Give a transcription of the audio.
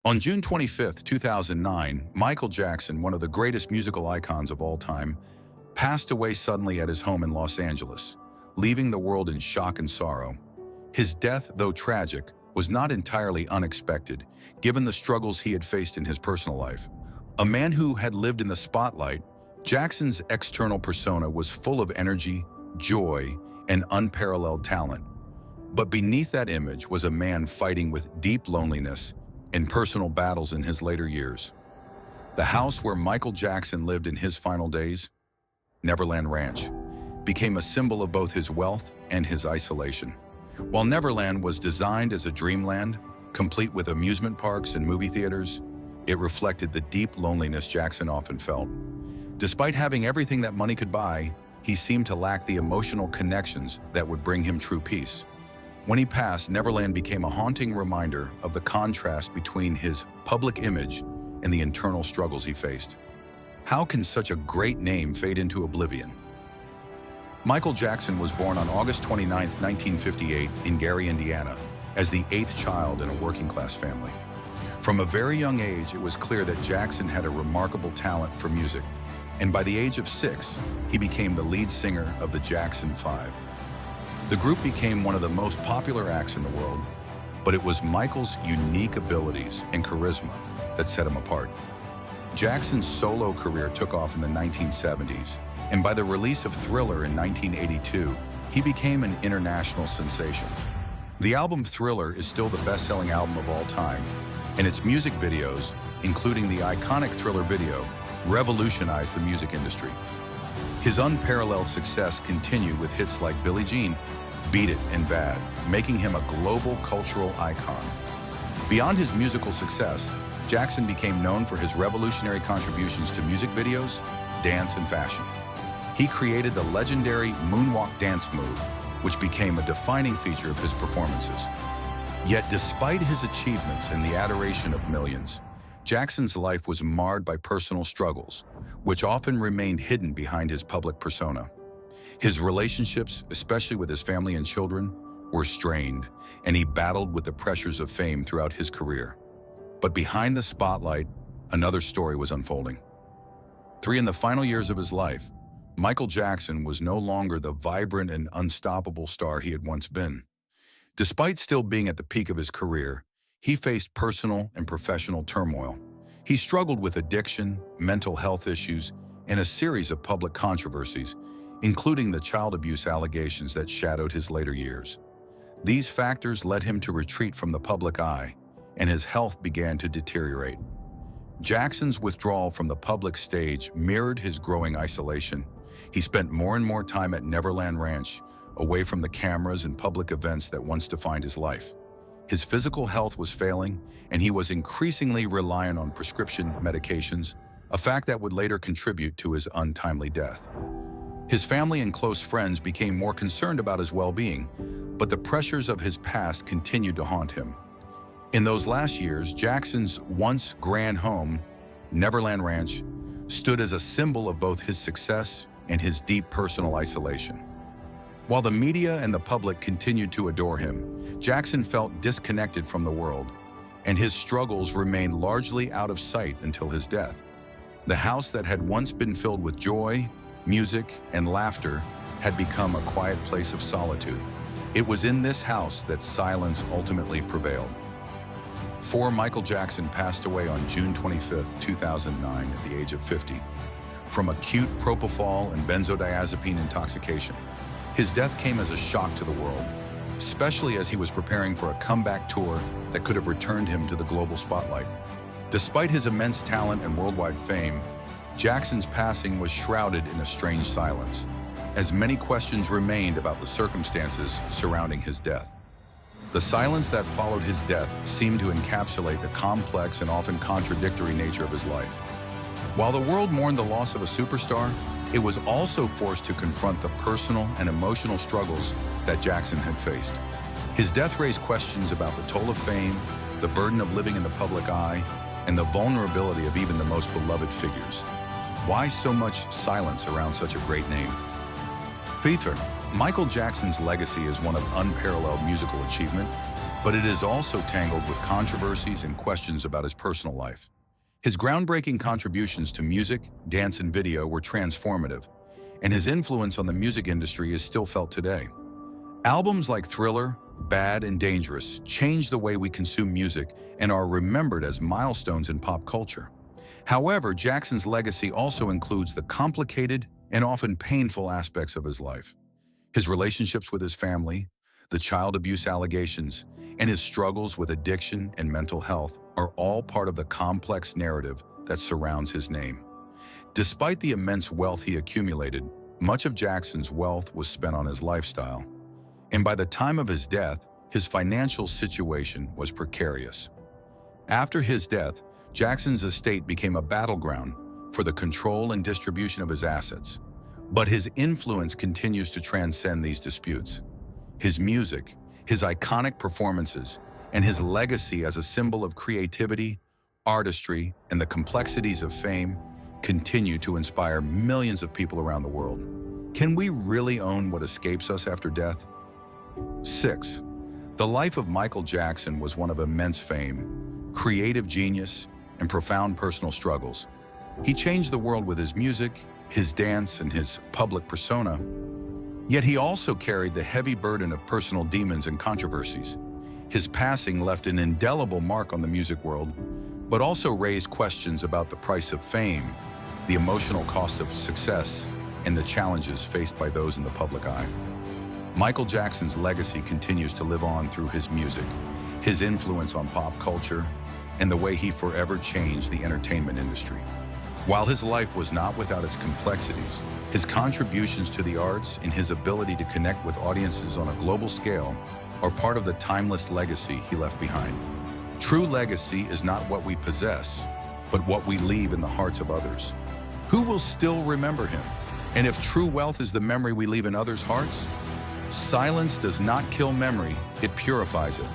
On June 25, 2009, Michael Jackson, one of the greatest musical icons of all time, passed away suddenly at his home in Los Angeles, leaving the world in shock and sorrow. His death, though tragic, was not entirely unexpected, given the struggles he had faced in his personal life. A man who had lived in the spotlight, Jackson's external persona was full of energy, joy, and unparalleled talent. But beneath that image was a man fighting with deep loneliness and personal battles in his later years. The house where Michael Jackson lived in his final days, Neverland Ranch, became a symbol of both his wealth and his isolation. While Neverland was designed as a dreamland, complete with amusement parks and movie theaters, it reflected the deep loneliness Jackson often felt. Despite having everything that money could buy, he seemed to lack the emotional connections that would bring him true peace. When he passed, Neverland became a haunting reminder of the contrast between his public image and the internal struggles he faced. How can such a great name fade into oblivion? Michael Jackson was born on August 29, 1958, in Gary, Indiana, as the eighth child in a working-class family. From a very young age, it was clear that Jackson had a remarkable talent for music, and by the age of 6, he became the lead singer of the Jackson 5. The group became one of the most popular acts in the world, but it was Michael's unique abilities and charisma that set him apart. Jackson's solo career took off in the 1970s, and by the release of Thriller in 1982, he became an international sensation. The album Thriller is still the best-selling album of all time, and its music videos, including the iconic Thriller video, revolutionized the music industry. His unparalleled success continued with hits like Billie Jean, Beat It, and Bad, making him a global cultural icon. Beyond his musical success, Jackson became known for his revolutionary contributions to music videos, dance, and fashion. He created the legendary moonwalk dance move, which became a defining feature of his performances. Yet despite his achievements and the adoration of millions, Jackson's life was marred by personal struggles, which often remained hidden behind his public persona. His relationships, especially with his family and children, were strained, and he battled with the pressures of fame throughout his career. But behind the spotlight, another story was unfolding. In the final years of his life, Michael Jackson was no longer the vibrant and unstoppable star he had once been. Despite still being at the peak of his career, he faced personal and professional turmoil. He struggled with addiction, mental health issues, and a series of public controversies, including the child abuse allegations that shadowed his later years. These factors led him to retreat from the public eye, and his health began to deteriorate. Jackson's withdrawal from the public stage mirrored his growing isolation. He spent more and more time at Neverland Ranch, away from the cameras and public events that once defined his life. His physical health was failing, and he was increasingly reliant on prescription medications, a fact that would later contribute to his untimely death. His family and close friends became more concerned about his well-being, but the pressures of his past continued to haunt him. In those last years, Jackson's once grand home, Neverland Ranch, stood as a symbol of both his success and his deep personal isolation. While the media and the public continued to adore him, Jackson felt disconnected from the world, and his struggles remained largely out of sight until his death. The house that had once been filled with joy, music, and laughter had become a quiet place of solitude. It was in this house that silence ultimately prevailed. Michael Jackson passed away on June 25, 2009, at the age of 50, from acute propofol and benzodiazepine intoxication. His death came as a shock to the world, especially as he was preparing for a comeback tour that could have returned him to the global spotlight. Despite his immense talent and worldwide fame, Jackson's passing was shrouded in a strange silence, as many questions remained about the circumstances surrounding his death. The silence that followed his death seemed to encapsulate the complex and often contradictory nature of his life. While the world mourned the loss of a superstar, it was also forced to confront the personal and emotional struggles that Jackson had faced. His death raised questions about the toll of fame, the burden of living in the public eye, and the vulnerability of even the most beloved figures. Why so much silence around such a great name? FIFA. Michael Jackson's legacy is one of unparalleled musical achievement, but it is also tangled with controversies and questions about his personal life. His groundbreaking contributions to music, dance, and video were transformative, and his influence on the music industry is still felt today. Albums like Thriller, Bad, and Dangerous changed the way we consume music and are remembered as milestones in pop culture. However, Jackson's legacy also includes the complicated and often painful aspects of his life. His relationships with his family, the child abuse allegations, and his struggles with addiction and mental health are all part of the complex narrative that surrounds his name. Despite the immense wealth he accumulated, much of Jackson's wealth was spent on his lifestyle. And by the time of his death, his financial situation was precarious. After his death, Jackson's estate became a battleground for the control and distribution of his assets. But his influence continues to transcend these disputes. His music, his iconic performances, and his legacy as a symbol of creativity, artistry, and the complexities of fame continue to inspire millions of people around the world. Can we really own what escapes us after death? 6. The life of Michael Jackson was one of immense fame, creative genius, and profound personal struggles. He changed the world with his music, his dance, and his public persona. Yet he also carried the heavy burden of personal demons and controversies. His passing left an indelible mark on the music world, but also raised questions about the price of fame, the emotional cost of success, and the challenges faced by those in the public eye. Michael Jackson's legacy continues to live on through his music, his influence on pop culture, and the way he forever changed the entertainment industry. While his life was not without its complexities, his contributions to the arts and his ability to connect with audiences on a global scale are part of the timeless legacy he left behind. True legacy is not what we possess, but what we leave in the hearts of others. Who will still remember him? And if true wealth is the memory we leave in others' hearts, silence does not kill memory, it purifies it.